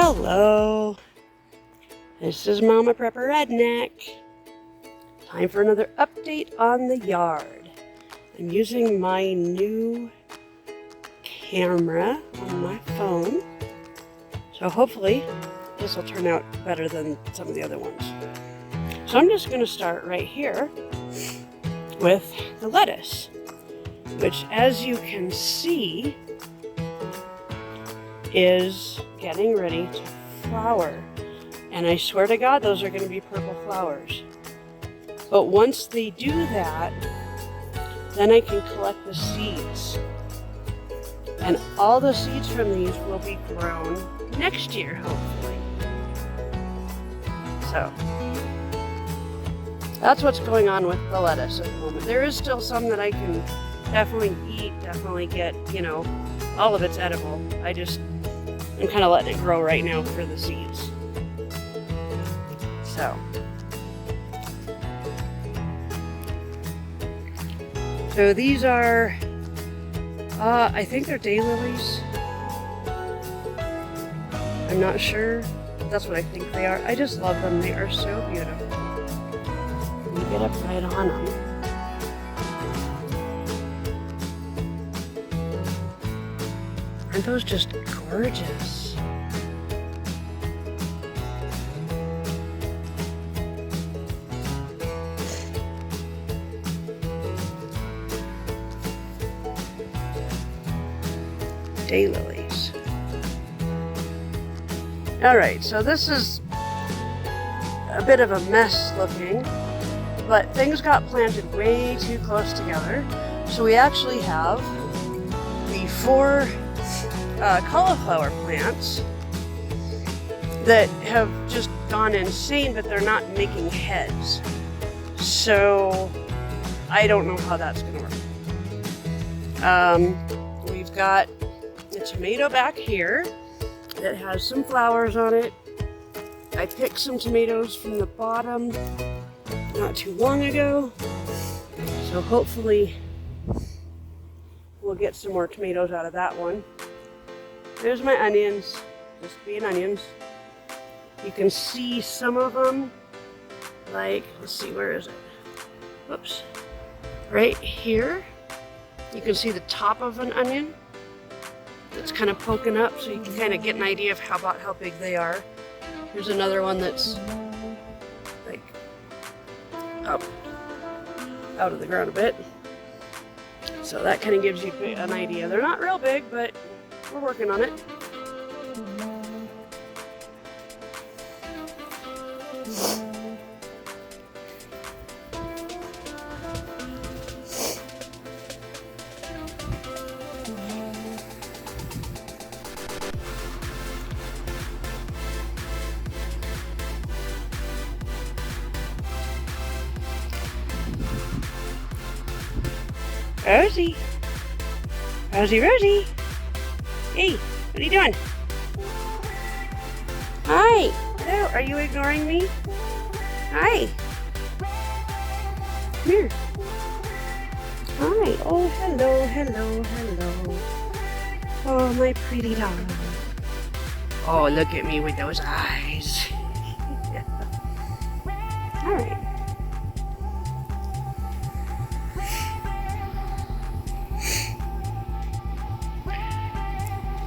Hello, this is Mama Prepper Redneck. Time for another update on the yard. I'm using my new camera on my phone, so hopefully this will turn out better than some of the other ones. So I'm just going to start right here with the lettuce, which, as you can see, is getting ready to flower. And I swear to God, those are going to be purple flowers. But once they do that, then I can collect the seeds. And all the seeds from these will be grown next year, hopefully. So that's what's going on with the lettuce at the moment. There is still some that I can definitely eat, definitely get, all of it's edible. I'm kind of letting it grow right now for the seeds. So these are, I think they're daylilies. I'm not sure. That's what I think they are. I just love them. They are so beautiful. Let me get up right on them. Aren't those just gorgeous? Daylilies. Alright, so this is a bit of a mess looking, but things got planted way too close together. So we actually have the 4 cauliflower plants that have just gone insane, but they're not making heads. So I don't know how that's going to work. We've got a tomato back here that has some flowers on it. I picked some tomatoes from the bottom not too long ago, so hopefully we'll get some more tomatoes out of that one. There's my onions, just being onions. You can see some of them, like, let's see, where is it? Whoops. Right here, you can see the top of an onion. It's kind of poking up, so you can kind of get an idea of how big they are. Here's another one that's like up out of the ground a bit. So that kind of gives you an idea. They're not real big, but we're working on it. Rosie! Rosie! Hey, what are you doing? Hi! Hello, are you ignoring me? Hi! Come here. Hi! Oh, hello. Oh, my pretty dog. Oh, look at me with those eyes. Alright.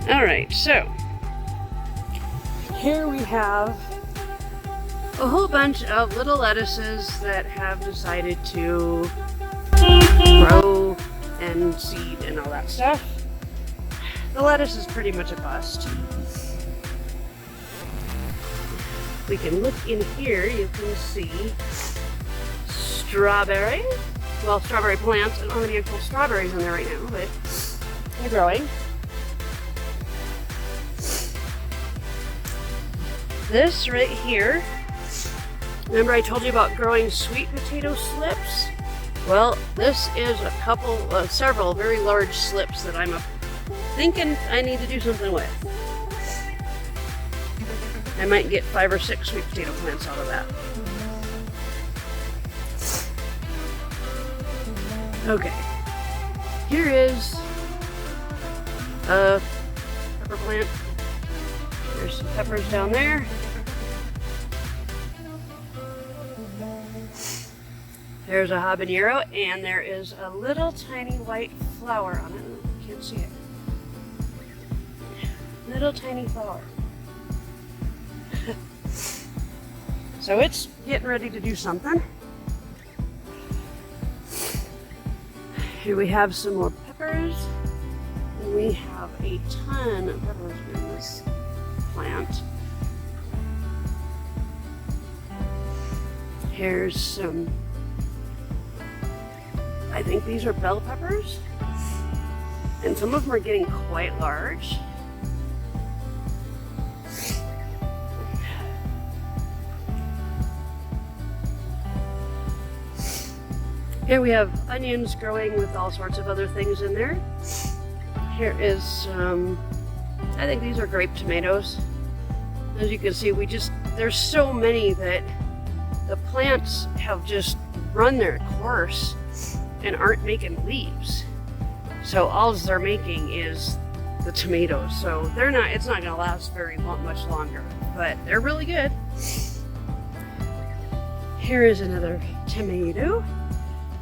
Alright, so here we have a whole bunch of little lettuces that have decided to grow and seed and all that stuff. The lettuce is pretty much a bust. We can look in here, you can see strawberry. Well, strawberry plants. I don't have any actual strawberries in there right now, but they're growing. This right here, remember I told you about growing sweet potato slips? Well, this is several very large slips that I'm thinking I need to do something with. I might get 5 or 6 sweet potato plants out of that. Okay, here is a pepper plant. There's some peppers down there. There's a habanero, and there is a little tiny white flower on it. You can't see it. Little tiny flower. So it's getting ready to do something. Here we have some more peppers. And we have a ton of peppers in this plant. Here's some, I think these are bell peppers. And some of them are getting quite large. Here we have onions growing with all sorts of other things in there. Here is, I think these are grape tomatoes. As you can see, there's so many that the plants have just run their course and aren't making leaves. So all they're making is the tomatoes. So it's not gonna last much longer, but they're really good. Here is another tomato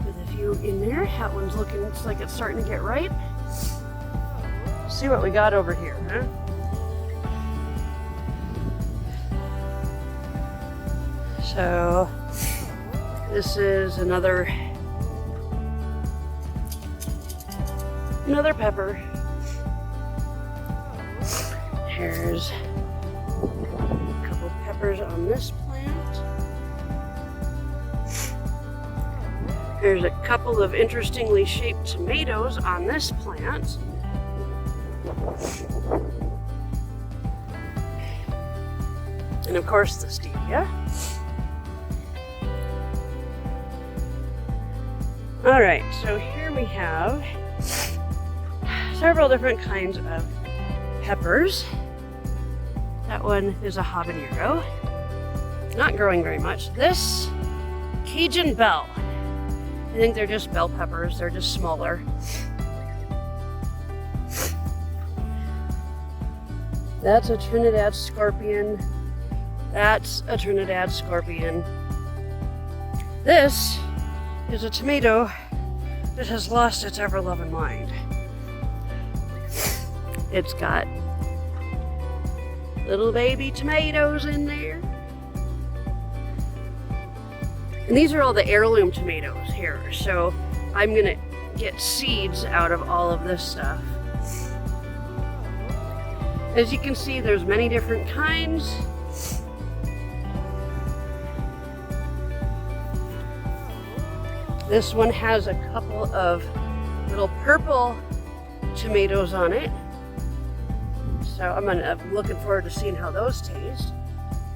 with a few in there. That one's looking like it's starting to get ripe. Let's see what we got over here, huh? So this is another pepper. Here's a couple of peppers on this plant. There's a couple of interestingly shaped tomatoes on this plant. And of course the stevia. All right, so here we have several different kinds of peppers. That one is a habanero. Not growing very much. This, Cajun bell. I think they're just bell peppers. They're just smaller. That's a Trinidad Scorpion. That's a Trinidad Scorpion. This is a tomato that has lost its ever-loving mind. It's got little baby tomatoes in there. And these are all the heirloom tomatoes here. So I'm gonna get seeds out of all of this stuff. As you can see, there's many different kinds. This one has a couple of little purple tomatoes on it. So I'm looking forward to seeing how those taste.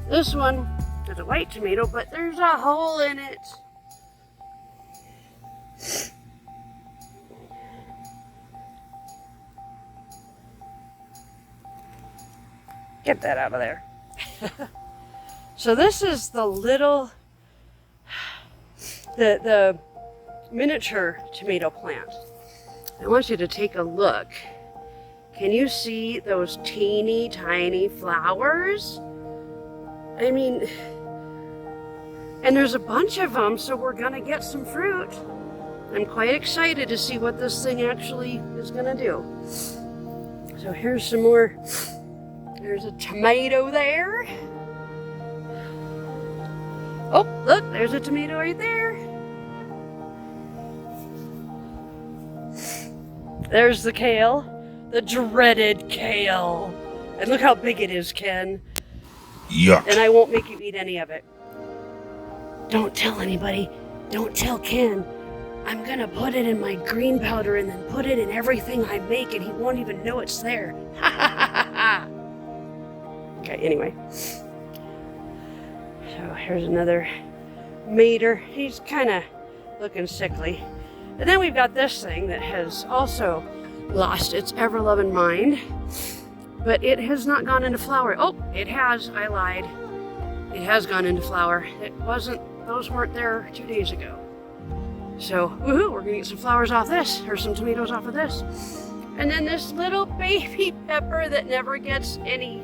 This one is a white tomato, but there's a hole in it. Get that out of there. So this is the little, the miniature tomato plant. I want you to take a look. Can you see those teeny tiny flowers? I mean, and there's a bunch of them, so we're gonna get some fruit. I'm quite excited to see what this thing actually is gonna do. So here's some more. There's a tomato there. Oh, look, there's a tomato right there. There's the kale, the dreaded kale. And look how big it is, Ken. Yuck. And I won't make you eat any of it. Don't tell anybody. Don't tell Ken. I'm gonna put it in my green powder and then put it in everything I make and he won't even know it's there. Ha ha ha ha. Okay, anyway. So here's another mater. He's kind of looking sickly. And then we've got this thing that has also lost its ever-loving mind. But it has not gone into flower. Oh, it has. I lied. It has gone into flower. Those weren't there 2 days ago. So, woohoo, we're gonna get some flowers off this, or some tomatoes off of this. And then this little baby pepper that never gets any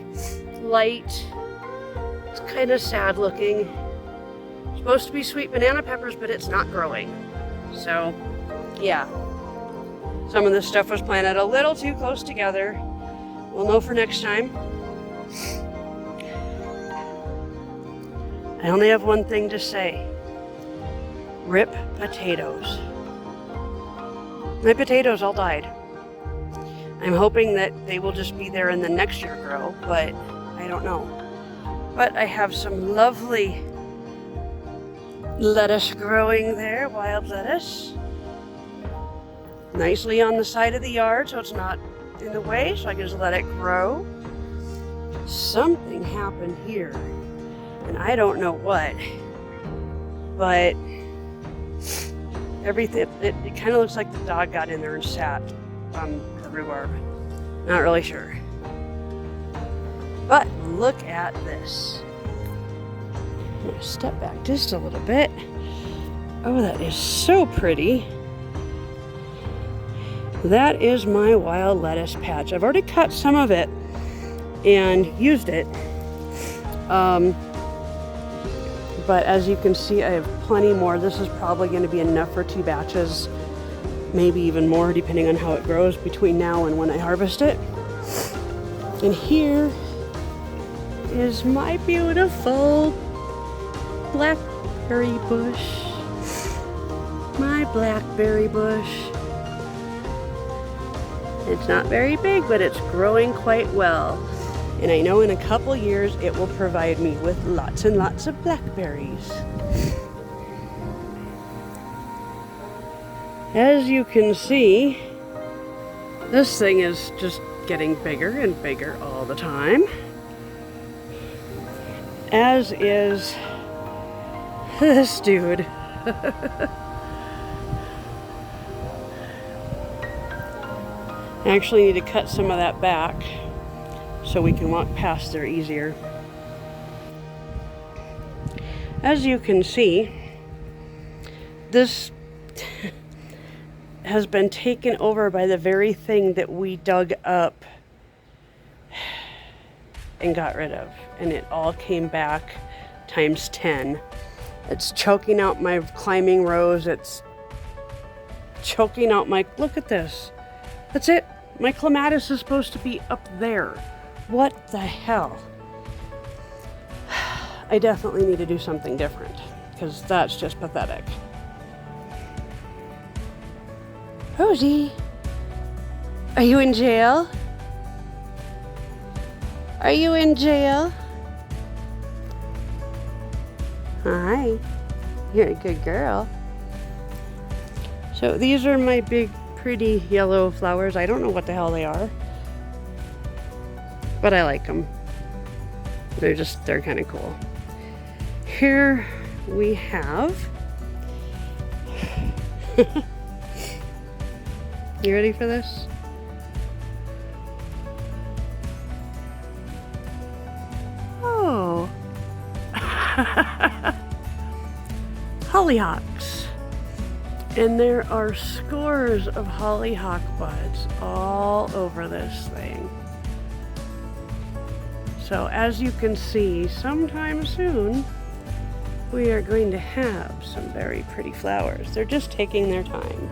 light. It's kind of sad looking. It's supposed to be sweet banana peppers, but it's not growing. So, yeah. Some of this stuff was planted a little too close together. We'll know for next time. I only have one thing to say. Rip potatoes. My potatoes all died. I'm hoping that they will just be there in the next year grow, but I don't know. But I have some lovely lettuce growing there, wild lettuce. Nicely on the side of the yard so it's not in the way, so I can just let it grow. Something happened here, and I don't know what, but everything, it kind of looks like the dog got in there and sat on the rhubarb. Not really sure. But look at this. I'm going to step back just a little bit. Oh, that is so pretty. That is my wild lettuce patch. I've already cut some of it and used it. But as you can see, I have plenty more. This is probably going to be enough for 2 batches, maybe even more, depending on how it grows between now and when I harvest it. And here is my beautiful blackberry bush. My blackberry bush. It's not very big, but it's growing quite well. And I know in a couple years it will provide me with lots and lots of blackberries. As you can see, this thing is just getting bigger and bigger all the time. As is this dude. I actually need to cut some of that back so we can walk past there easier. As you can see, this has been taken over by the very thing that we dug up and got rid of, and it all came back times 10. It's choking out my climbing rows. It's choking out my, look at this. That's it. My clematis is supposed to be up there. What the hell? I definitely need to do something different because that's just pathetic. Rosie, are you in jail? Are you in jail? Hi, you're a good girl. So these are my big pretty yellow flowers. I don't know what the hell they are, but I like them. They're kind of cool. Here we have you ready for this? Oh. Hollyhocks. And there are scores of hollyhock buds all over this thing. So as you can see, sometime soon we are going to have some very pretty flowers. They're just taking their time.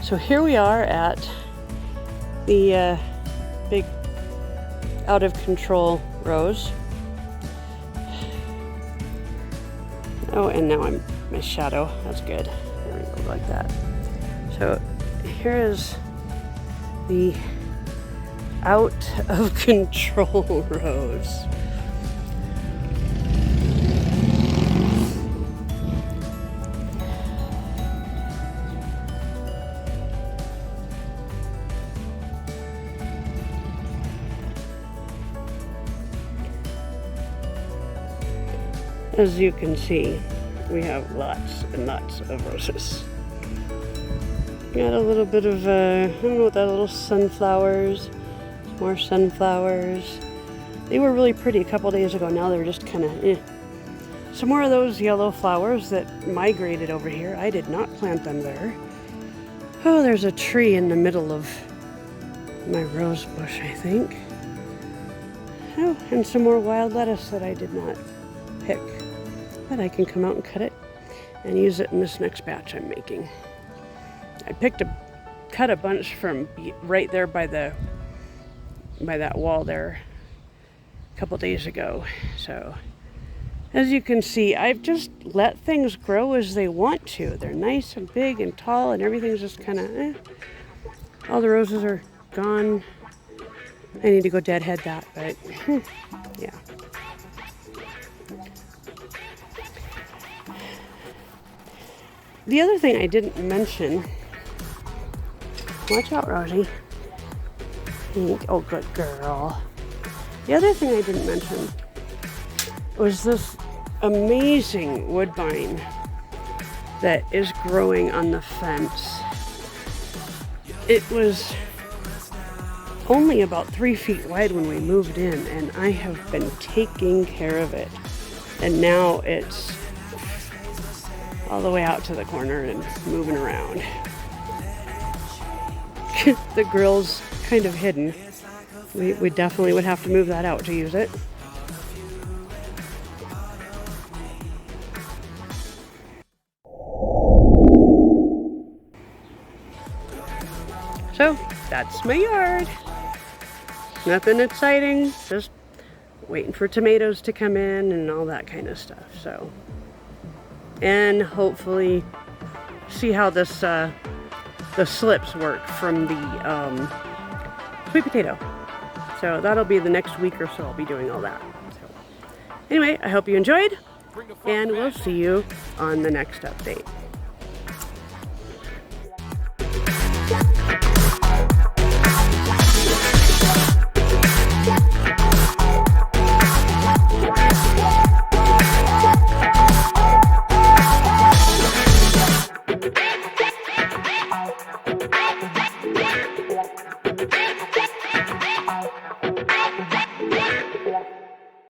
So here we are at the big out of control rose. Oh, and now I'm my shadow. That's good. There we go, like that. So here is the out of control rose. As you can see, we have lots and lots of roses. Got a little bit of, I don't know what that, little sunflowers, more sunflowers. They were really pretty a couple days ago. Now they're just kind of, Some more of those yellow flowers that migrated over here. I did not plant them there. Oh, there's a tree in the middle of my rose bush, I think. Oh, and some more wild lettuce that I did not pick. But I can come out and cut it and use it in this next batch I'm making. I cut a bunch from right there by that wall there a couple days ago. So as you can see, I've just let things grow as they want to. They're nice and big and tall, and everything's just kind of all the roses are gone. I need to go deadhead that, but yeah. The other thing I didn't mention, watch out, Rosie. Oh, good girl. The other thing I didn't mention was this amazing woodbine that is growing on the fence. It was only about 3 feet wide when we moved in, and I have been taking care of it. And now it's all the way out to the corner and moving around. The grill's kind of hidden. We definitely would have to move that out to use it. So that's my yard. Nothing exciting, just waiting for tomatoes to come in and all that kind of stuff. So, and hopefully see how this the slips work from the sweet potato. So that'll be the next week or so. I'll be doing all that. So anyway, I hope you enjoyed, and we'll see you on the next update.